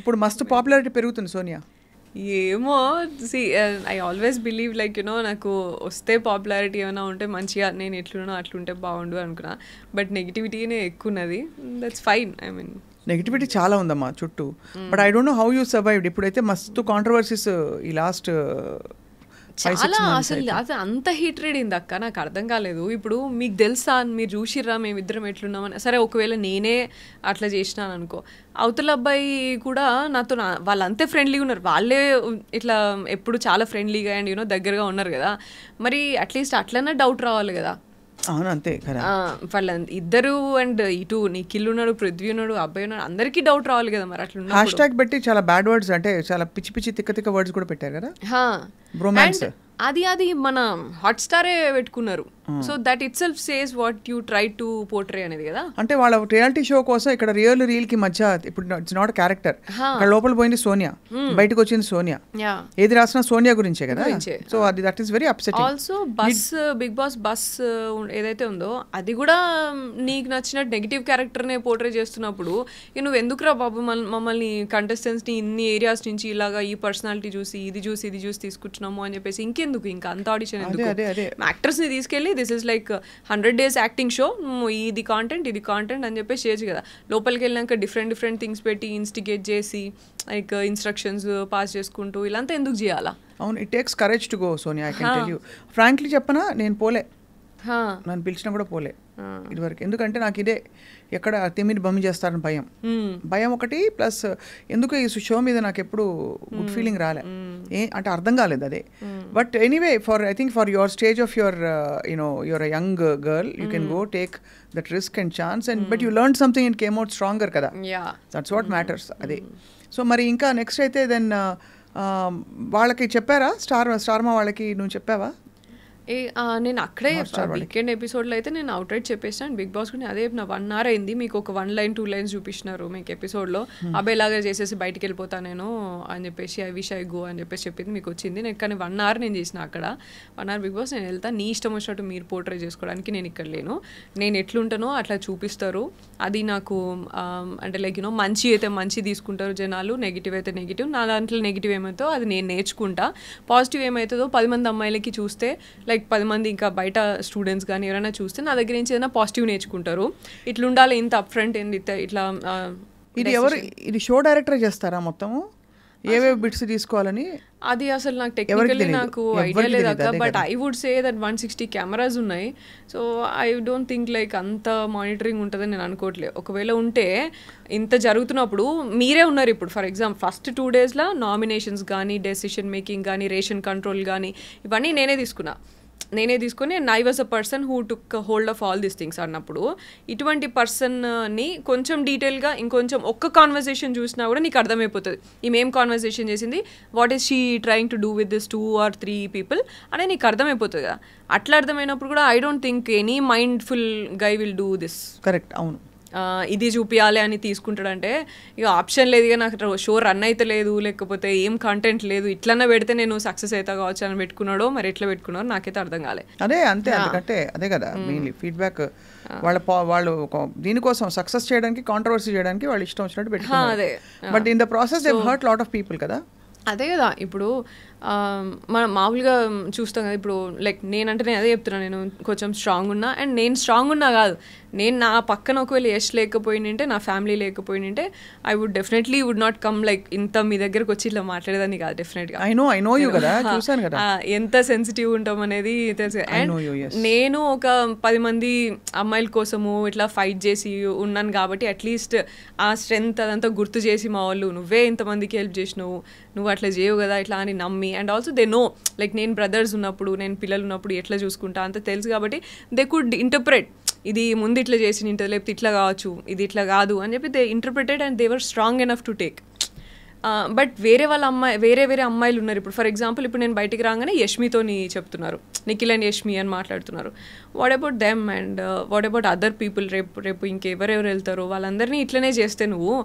ఇప్పుడు మస్తు పాపులారిటీ పెరుగుతుంది సోనియా. ఏమో ఐ ఆల్వేస్ బిలీవ్ లైక్ నాకు వస్తే పాపులారిటీ ఏమైనా ఉంటే మంచిగా నేను ఎట్లున్నా అట్లుంటే బాగుండు అనుకున్నా. బట్ నెగిటివిటీనే ఎక్కువ ఉన్నది. That's fine. I mean negativity చాలా ఉందమ్మా చుట్టూ. But I don't know how you survived. ఇప్పుడైతే మస్తు కాంట్రవర్సీస్ ఈ లాస్ట్ చాలా అసలు అది అంత హీట్రేడ్ అయింది అక్క, నాకు అర్థం కాలేదు. ఇప్పుడు మీకు తెలుసా, మీరు చూసిర్రా మేమిద్దరం ఎట్లున్నామని? సరే ఒకవేళ నేనే అట్లా చేసినాను అనుకో, అవతల అబ్బాయి కూడా నాతో వాళ్ళు అంతే ఫ్రెండ్లీగా ఉన్నారు. వాళ్ళే ఇట్లా ఎప్పుడు చాలా ఫ్రెండ్లీగా అండ్ దగ్గరగా ఉన్నారు కదా. మరి అట్లీస్ట్ అట్లనే డౌట్ రావాలి కదా. అవును అంతే వాళ్ళ ఇద్దరు అండ్ ఇటు నిఖిల్ ఉన్నాడు, పృథ్వీ ఉన్నాడు, అబ్బాయి ఉన్నాడు, అందరికీ డౌట్ రావాలి కదా. మరి అట్లా హ్యాష్ ట్యాగ్ పెట్టి చాలా బ్యాడ్ వర్డ్స్ అంటే చాలా పిచ్చి పిచ్చి తిక్క తిక్క వర్డ్స్ కూడా పెట్టారు కదా. బ్రోమాన్స్ అది మన హాట్ స్టారే పెట్టుకున్నారు. So that it self says what you try to portray అనేది కదా. అంటే వాళ్ళ రియాలిటీ షో కోసం ఇక్కడ రియల్ కి మధ్య ఇప్పుడు ఇట్స్ నాట్ క్యారెక్టర్. ఇక్కడ లోపల పోయింది సోనియా, బయటకు వచ్చింది సోనియా. ఏది రాసినా సోనియా గురించే కదా. సో అది that is very upsetting. Also Bigg Boss బస్ ఏదైతే ఉందో అది కూడా నీకు నచ్చిన నెగిటివ్ క్యారెక్టర్ నే పోర్ట్రే చేస్తున్నప్పుడు నువ్వు ఎందుకురా బాబు మమ్మల్ని కంటెస్టెంట్స్ ని ఇన్ని ఏరియాస్ నుంచి ఇలాగా ఈ పర్సనాలిటీ చూసి ఇది చూసి తీసుకొచ్చినాము అని చెప్పేసి ఇంకెందుకు ఇంకా అంత ఆడిషన్ ఎందుకు? యాక్టర్స్ ని తీసుకెళ్ళి this is like 100 days acting show, ఇది కాంటెంట్ అని చెప్పేసి చేయొచ్చు కదా. లోపలికి వెళ్ళినాక డిఫరెంట్ థింగ్స్ పెట్టి ఇన్స్టిగేట్ చేసి లైక్ ఇన్స్ట్రక్షన్స్ పాస్ చేసుకుంటూ ఇలాంతా ఎందుకు చేయాలా? అవును, it takes courage to go Sonia. I can tell you frankly చెప్పనా, నేను పోలే, నన్ను పిలిచినా కూడా పోలే ఇదివరకు. ఎందుకంటే నాకు ఇదే ఎక్కడ తిమ్మిని బమ్మి చేస్తారని భయం ఒకటి, ప్లస్ ఎందుకు ఈ షో మీద నాకు ఎప్పుడు గుడ్ ఫీలింగ్ రాలే. అంటే అర్థం కాలేదు అదే. But anyway I think for your stage of your your a young girl, you can go take that risk and chance and but you learn something and came out stronger కదా. That's what matters. అదే. So మరి ఇంకా next అయితే then వాళ్ళకి చెప్పారా స్టార్మా వాళ్ళకి? నువ్వు చెప్పావా? నేను అక్కడే వీకెండ్ ఎపిసోడ్లో అయితే నేను అవుట్ రైట్ చెప్పేసాను. బిగ్ బాస్ కూడా అదే చెప్పిన 1 hour అయింది, మీకు ఒక 1 line 2 lines చూపించినారు మీకు ఎపిసోడ్లో, అబ్బాయిలాగా చేసేసి బయటికి వెళ్ళిపోతా నేను అని చెప్పేసి ఐ విష్ ఐ గో అని చెప్పేసి చెప్పింది మీకు వచ్చింది. నేను కానీ 1 hour నేను చేసిన అక్కడ 1 hour బిగ్ బాస్ నేను వెళ్తా, నీ ఇష్టం వచ్చినట్టు మీరు పోర్ట్రే చేసుకోవడానికి నేను ఇక్కడ లేను, నేను ఎట్లుంటానో అట్లా చూపిస్తారు. అది నాకు అంటే లైక్ మంచి అయితే మంచి తీసుకుంటారు జనాలు, నెగిటివ్ అయితే నెగిటివ్. నా దాంట్లో నెగిటివ్ ఏమవుతుందో అది నేను నేర్చుకుంటా, పాజిటివ్ ఏమవుతుందో 10 మంది అమ్మాయిలకి చూస్తే లైక్ 10 మంది ఇంకా బయట స్టూడెంట్స్ కానీ ఎవరైనా చూస్తే నా దగ్గర నుంచి ఏదైనా పాజిటివ్ నేర్చుకుంటారు. ఇట్లా ఉండాలి, ఇంత అప్ ఫ్రంట్ ఏంది ఇట్లా. ఇది షో డైరెక్టర్ చేస్తారా మొత్తము ఏవేవి బిట్స్ తీసుకోవాలని? అది అసలు నాకు టెక్నికల్లీ నాకు ఐడియా లేదు అక్క. But I would say that 160 cameras ఉన్నాయి. So I don't think like అంత మానిటరింగ్ ఉంటుందని నేను అనుకోవట్లేదు. ఒకవేళ ఉంటే ఇంత జరుగుతున్నప్పుడు మీరే ఉన్నారు ఇప్పుడు. ఫర్ ఎగ్జాంపుల్ ఫస్ట్ 2 daysలో నామినేషన్స్ కానీ డెసిషన్ మేకింగ్ కానీ రేషన్ కంట్రోల్ కానీ ఇవన్నీ నేనే తీసుకొని I was a person who took hold of all these things అన్నప్పుడు ఇటువంటి పర్సన్ని కొంచెం డీటెయిల్గా ఇంకొంచెం ఒక్క కాన్వర్సేషన్ చూసినా కూడా నీకు అర్థమైపోతుంది ఈమె ఏం కాన్వర్సేషన్ చేసింది, what is she trying to do with this 2 or 3 people అనేది నీకు అర్థమైపోతుంది కదా. అట్లా అర్థమైనప్పుడు కూడా I don't think any mindful guy will do this. Correct. అవును, ఇది చూపించాలి అని తీసుకుంటాడంటే ఇక ఆప్షన్ లేదు. ఇక నాకు షో రన్ అయితే లేదు, లేకపోతే ఏం కంటెంట్ లేదు, ఇట్లన్నా పెడితే నేను సక్సెస్ అవుతా కావచ్చు అని పెట్టుకున్నాడో మరి ఎట్లా పెట్టుకున్నాడో నాకైతే అర్థం కాలే. అదే అంతే, అందుకంటే అదే కదా మెయిన్లీ ఫీడ్బ్యాక్. వాళ్ళు దీనికోసం సక్సెస్ చేయడానికి కాంట్రవర్సీ చేయడానికి వాళ్ళు ఇష్టం వచ్చినట్టు పెట్టుకున్నారు. But in the process they hurt lot of people కదా. అదే కదా. ఇప్పుడు మనం మామూలుగా చూస్తాం కదా, ఇప్పుడు లైక్ నేనంటే నేను అదే చెప్తున్నాను, నేను కొంచెం స్ట్రాంగ్ ఉన్నా. అండ్ నేను స్ట్రాంగ్ ఉన్నా కాదు, నేను నా పక్కన ఒకవేళ యష్ లేకపోయింటే, నా ఫ్యామిలీ లేకపోయింటే I would definitely would not come like ఇంత మీ దగ్గరకు వచ్చి ఇట్లా మాట్లాడేదాన్ని కాదు డెఫినెట్గా. ఎంత సెన్సిటివ్ ఉంటాం అనేది తెలుసు. అండ్ నేను ఒక 10 మంది అమ్మాయిల కోసము ఇట్లా ఫైట్ చేసి ఉన్నాను కాబట్టి అట్లీస్ట్ ఆ స్ట్రెంగ్త్ అదంతా గుర్తు చేసి మా వాళ్ళు నువ్వే ఇంతమందికి హెల్ప్ చేసినావు, నువ్వు అట్లా చేయవు కదా ఇట్లా అని నమ్మి. And also they know like నేను బ్రదర్స్ ఉన్నప్పుడు, నేను పిల్లలు ఉన్నప్పుడు ఎట్లా చూసుకుంటా అంత తెలుసు కాబట్టి దే కుడ్ ఇంటర్ప్రెట్, ఇది ముందు ఇట్లా చేసి నింటది లేకపోతే ఇట్లా కావచ్చు, ఇది ఇట్లా కాదు అని చెప్పి they interpreted and they were strong enough to take. But వేరే అమ్మాయిలు ఉన్నారు. ఇప్పుడు ఫర్ ఎగ్జాంపుల్ ఇప్పుడు నేను బయటికి రాగానే యష్మితోని చెప్తున్నారు, నిఖిల్ అండ్ యష్మి అని మాట్లాడుతున్నారు. What about them and what about other people? రేపు ఇంకెవరెవరు వెళ్తారో వాళ్ళందరినీ ఇట్లనే చేస్తే నువ్వు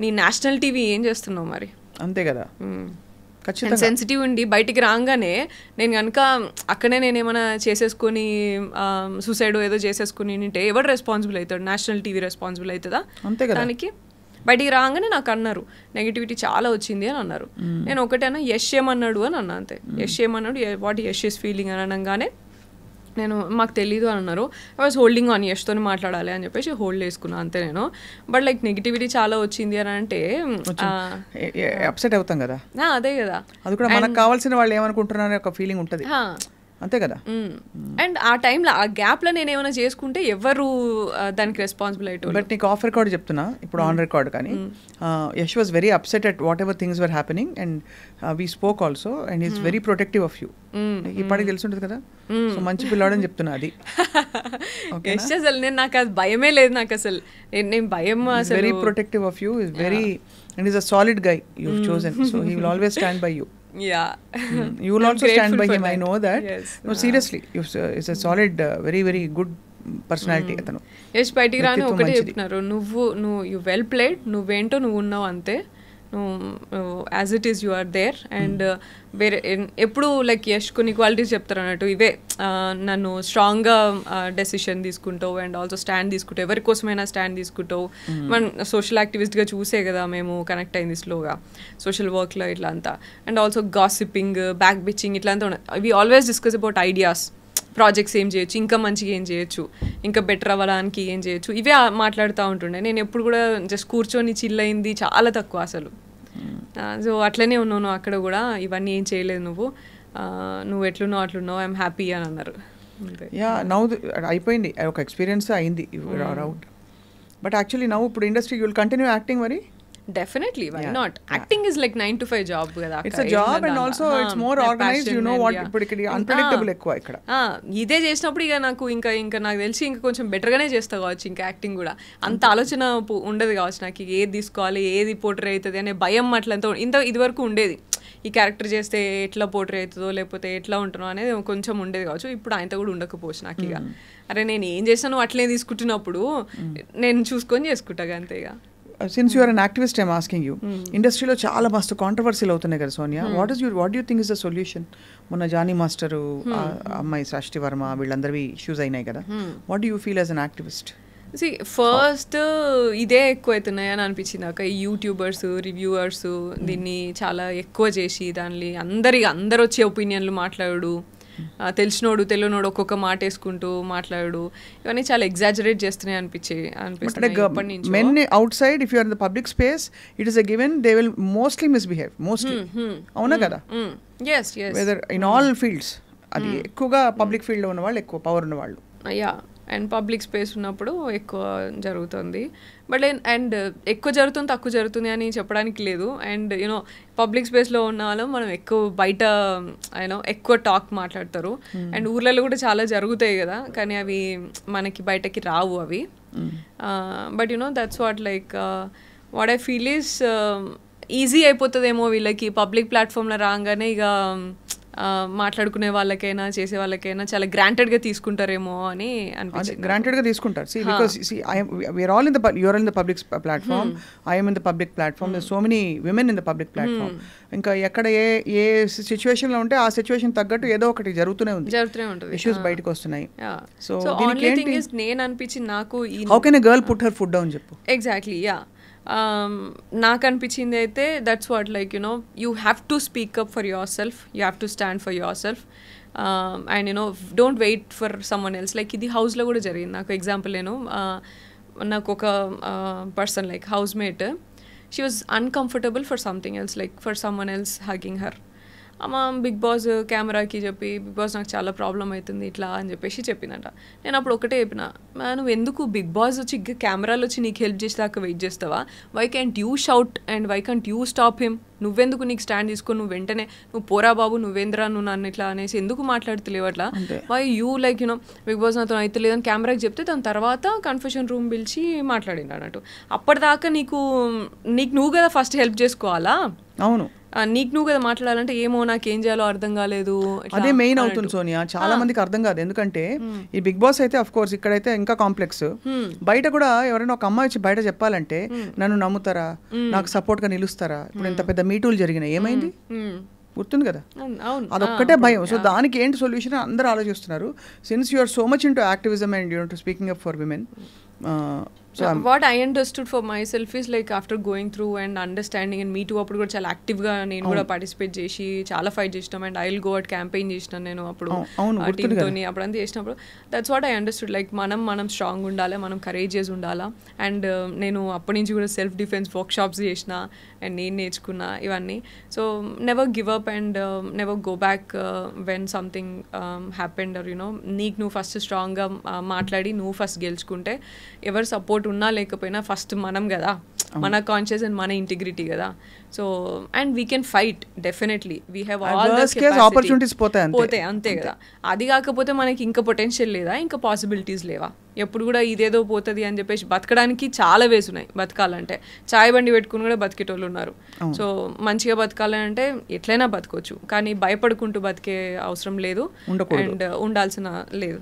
నీ నేషనల్ టీవీ ఏం చేస్తున్నావు మరి? అంతే కదా. సెన్సిటివ్ ఉండి బయటికి రాగానే నేను కనుక అక్కడే నేను ఏమైనా చేసేసుకొని సూసైడ్ ఏదో చేసేసుకుని ఉంటే ఎవరు రెస్పాన్సిబుల్ అవుతాడు? నేషనల్ టీవీ రెస్పాన్సిబుల్ అవుతుందా దానికి? బయటికి రాగానే నాకు అన్నారు నెగిటివిటీ చాలా వచ్చింది అని అన్నారు. నేను ఒకటైనా యష్ ఏమన్నాడు అని అన్నా అంతే. యష్ ఏమన్నాడు, వాట్ యష్ ఇస్ ఫీలింగ్ అని అనగానే నేను మాకు తెలీదు అని అన్నారు. ఐ వాజ్ హోల్డింగ్ ఆన్ యష్తో మాట్లాడాలి అని చెప్పేసి హోల్డ్ చేసుకున్నాను అంతే నేను. బట్ లైక్ నెగిటివిటీ చాలా వచ్చింది అని అంటే అప్సెట్ అవుతాం కదా, అదే కదా, అది కూడా మనకు కావాల్సిన వాళ్ళు ఏమనుకుంటున్నారనే ఒక ఫీలింగ్ ఉంటుంది అంతే కదా. అండ్ ఆ టైంలో ఆ గ్యాప్లో నేను ఏమైనా చేసుకుంటే ఎవరు దానికి రెస్పాన్సిబుల్ అయ్యేటోళ్ళు. బట్ నీకు ఆఫ్ రికార్డ్ చెప్తున్నా ఇప్పుడు, ఆన్ రికార్డ్ కానీ Yash was very upset at what ever things were happening and we spoke also and is very protective of you. ఇప్పటికి తెలుసుంటుంది కదా, సో మంచి పిల్లాడని చెప్తున్నా. అది అసలు నేను నాకు అది భయమే లేదు, నాకు అసలు నేను భయం అసలు. Very protective of you, is very and is a solid guy you have chosen, so he will always stand by you. Yeah, you will also stand by him. I know that. Yes. No, seriously, it's a solid, very very good personality atanu. Yes, బయటికి రాని ఒకటే చెప్తున్నారు, నువ్వు you well played, నువ్వేంటో నువ్వు ఉన్నావు అంతే, as it is you are there. And వేరే ఎప్పుడు లైక్ యష్ కొన్ని క్వాలిటీస్ చెప్తారు అన్నట్టు, ఇవే నన్ను స్ట్రాంగ్గా డెసిషన్ తీసుకుంటావు అండ్ ఆల్సో స్టాండ్ తీసుకుంటావు, ఎవరి కోసమైనా స్టాండ్ తీసుకుంటావు. మన సోషల్ యాక్టివిస్ట్గా చూసే కదా మేము కనెక్ట్ అయింది స్లోగా సోషల్ వర్క్లో ఇట్లా అంతా. And also gossiping, back bitching ఇట్లా అంతా ఉన్నాయి. We always discuss about ideas, projects ఏం చేయొచ్చు, ఇంకా మంచిగా ఏం చేయొచ్చు, ఇంకా బెటర్ అవ్వడానికి ఏం చేయొచ్చు, ఇవే మాట్లాడుతూ ఉంటుండే. నేను ఎప్పుడు కూడా జస్ట్ కూర్చొని చిల్ అయింది చాలా తక్కువ అసలు. సో అట్లనే ఉన్నావు అక్కడ కూడా, ఇవన్నీ ఏం చేయలేదు నువ్వు ఎట్లున్నావు అట్లున్నావు, ఐఎమ్ హ్యాపీ అని అన్నారు. యా నౌ అయిపోయింది, ఒక ఎక్స్పీరియన్స్ అయింది అవుట్. బట్ యాక్చువల్లీ నౌ ఇప్పుడు industry you will continue acting మరి? Definitely, why not? Acting is like 9 to 5 job kada. It's a job and also it's more organized, you know what, ఇప్పుడు ఇక్కడ unpredictable ఎక్కువ ఇక్కడ. ఇదే చేసినప్పుడు ఇక నాకు ఇంకా నాకు తెలిసి ఇంకా కొంచెం బెటర్గానే చేస్తా కావచ్చు ఇంకా యాక్టింగ్ కూడా. అంత ఆలోచన ఉండదు కావచ్చు నాకు, ఏది తీసుకోవాలి, ఏది పోర్ట్రే అవుతుంది అనే భయం అట్లంతా ఇదివరకు ఉండేది. ఈ క్యారెక్టర్ చేస్తే ఎట్లా పోర్ట్రే అవుతుందో లేకపోతే ఎట్లా ఉంటుందో అనేది కొంచెం ఉండేది కావచ్చు. ఇప్పుడు ఆయనతో కూడా ఉండకపోవచ్చు నాకు. ఇక అరే నేను ఏం చేస్తాను అట్లే తీసుకుంటున్నప్పుడు నేను చూసుకొని చేసుకుంటా అంతే. ఇక since you are an activist, I'm asking you, ఇండస్ట్రీలో చాలా మస్తు కాంట్రవర్సీలు అవుతున్నాయి కదా Sonia, what do you think is the solution? మొన్న జానీ మాస్టరు, అమ్మాయి సృష్టి వర్మ, వీళ్ళందరివి ఇష్యూస్ అయినాయి కదా, what do you feel as an activist? First ఇదే ఎక్కువ అవుతున్నాయి అని అనిపించింది నాకు. ఈ యూట్యూబర్స్, రివ్యూవర్స్ దీన్ని చాలా ఎక్కువ చేసి దాన్ని అందరు వచ్చే ఒపీనియన్లు మాట్లాడు, తెలిసినోడు తెలియనోడు ఒక్కొక్క మాట వేసుకుంటూ మాట్లాడు, ఇవన్నీ చాలా ఎగ్జాజరేట్ చేస్తున్నాయి అనిపించింది. Men outside if you are in the public space it is a given they will mostly misbehave, mostly. అవునా కదా? వెదర్ ఇన్ ఆల్ ఫీల్డ్స్, అది ఎక్కువగా పబ్లిక్ ఫీల్డ్లో ఉన్న వాళ్ళు, ఎక్కువ పవర్ ఉన్న వాళ్ళు. యా, అండ్ పబ్లిక్ స్పేస్ ఉన్నప్పుడు ఎక్కువ జరుగుతుంది. బట్ అండ్ ఎక్కువ జరుగుతుంది తక్కువ జరుగుతుంది అని చెప్పడానికి లేదు. అండ్ యూనో పబ్లిక్ స్పేస్లో ఉన్న వాళ్ళు మనం ఎక్కువ బయట ఎక్కువ టాక్ మాట్లాడతారు. అండ్ ఊర్లలో కూడా చాలా జరుగుతాయి కదా, కానీ అవి మనకి బయటకి రావు అవి. But that's what like what I feel is easy అయిపోతుందేమో వీళ్ళకి పబ్లిక్ ప్లాట్ఫామ్లో రాగానే. ఇక మాట్లాడుకునే వాళ్ళకైనా చేసే వాళ్ళకైనా చాలా గ్రాంటెడ్గా తీసుకుంటారేమో అని అనిపించింది. గ్రాంటెడ్గా తీసుకుంటారు. See, because we are all in the, you are in the public platform, I am in the public platform, there's so many women in the public platform. ఇంకా ఎక్కడ ఏ సిచ్యువేషన్లో ఉంటే ఆ సిచ్యువేషన్ తగ్గట్టు ఏదో ఒకటి జరుగుతూనే ఉంటుంది, ఇష్యూస్ బయటకు వస్తున్నాయి. సో ఓన్లీ థింగ్ ఇస్ నేను అనిపించింది నాకు, how can a girl put her foot down చెప్పు. Exactly, yeah. నాకు అనిపించింది అయితే that's what like you have to speak up for yourself, you have to stand for yourself. And don't wait for someone else. Like ఇది హౌస్లో కూడా జరిగింది నాకు. Example నాకు ఒక person like housemate, she was uncomfortable for something else, like for someone else hugging her. అమ్మ Bigg boss కెమెరాకి చెప్పి, బిగ్ బాస్ నాకు చాలా ప్రాబ్లం అవుతుంది ఇట్లా అని చెప్పేసి చెప్పిందంట. నేను అప్పుడు ఒకటే చెప్పిన, నువ్వు ఎందుకు బిగ్ బాస్ వచ్చి కెమెరాలు వచ్చి నీకు హెల్ప్ చేసేదాకా వెయిట్ చేస్తావా? Why can't you shout and why can't you stop him? నువ్వెందుకు నీకు స్టాండ్ తీసుకొని నువ్వు వెంటనే నువ్వు పోరా బాబు నువ్వేంద్రా నువ్వు నన్ను ఇట్లా అనేసి ఎందుకు మాట్లాడుతలేవు అట్లా? Why you like Bigg Boss నాతో అయితే లేదని కెమెరాకి చెప్తే దాని తర్వాత కన్ఫెషన్ రూమ్ పిలిచి మాట్లాడింది అన్నట్టు. అప్పటిదాకా నీకు నువ్వు కదా ఫస్ట్ హెల్ప్ చేసుకోవాలా? అవును, నీకు నువ్వు కదా మాట్లాడాలంటే ఏమో నాకేం చేయాలో అర్థం కాలేదు. అదే మెయిన్ అవుతుంది సోనియా, చాలా మందికి అర్థం కాదు. ఎందుకంటే ఈ బిగ్ బాస్ అయితే అఫ్ కోర్స్ ఇక్కడైతే ఇంకా కాంప్లెక్స్. బయట కూడా ఎవరైనా ఒక అమ్మాయి వచ్చి బయట చెప్పాలంటే నన్ను నమ్ముతారా, నాకు సపోర్ట్ గా నిలుస్తారా? ఇప్పుడు ఇంత పెద్ద మీటూలు జరిగినాయి, ఏమైంది గుర్తుంది కదా? అదొక్కటే భయం. సో దానికి ఏంటి సొల్యూషన్ అందరూ ఆలోచిస్తున్నారు. Since you are so much into activism and to speaking up for women, what I understood for myself is like after going through and understanding and me too అప్పుడు కూడా చాలా యాక్టివ్గా నేను కూడా పార్టిసిపేట్ చేసి చాలా ఫైట్ చేసినాం and I will go at campaign చేసినాను నేను అప్పుడు టీమ్తోని అప్పుడు అంతా చేసినప్పుడు that's what I understood like మనం స్ట్రాంగ్ ఉండాలి, మనం కరేజియస్ ఉండాలా. అండ్ నేను అప్పటి నుంచి కూడా సెల్ఫ్ డిఫెన్స్ వర్క్ షాప్స్ చేసిన అండ్ నేను నేర్చుకున్నా ఇవన్నీ. So never give up and never go back when something happened or you know నీకు నువ్వు ఫస్ట్ స్ట్రాంగ్గా మాట్లాడి నువ్వు ఫస్ట్ గెలుచుకుంటే ఎవరు సపోర్ట్ ఉన్నా లేకపోయినా ఫస్ట్ మనం కదా, మన కాన్షియస్ అండ్ మన ఇంటిగ్రిటీ కదా. So and we can fight definitely, we have all the opportunities పోతాయి అంతే కదా. అది కాకపోతే మనకి ఇంకా పొటెన్షియల్ లేదా, ఇంకా పాసిబిలిటీస్ లేవా? ఎప్పుడు కూడా ఇదేదో పోతుంది అని చెప్పేసి బతకడానికి చాలా వేస్ ఉన్నాయి. బతకాలంటే చాయ్ బండి పెట్టుకుని కూడా బతికేటోళ్ళు ఉన్నారు. సో మంచిగా బతకాలంటే ఎట్లయినా బతకొచ్చు, కానీ భయపడుకుంటూ బతికే అవసరం లేదు అండ్ ఉండాల్సిన లేదు.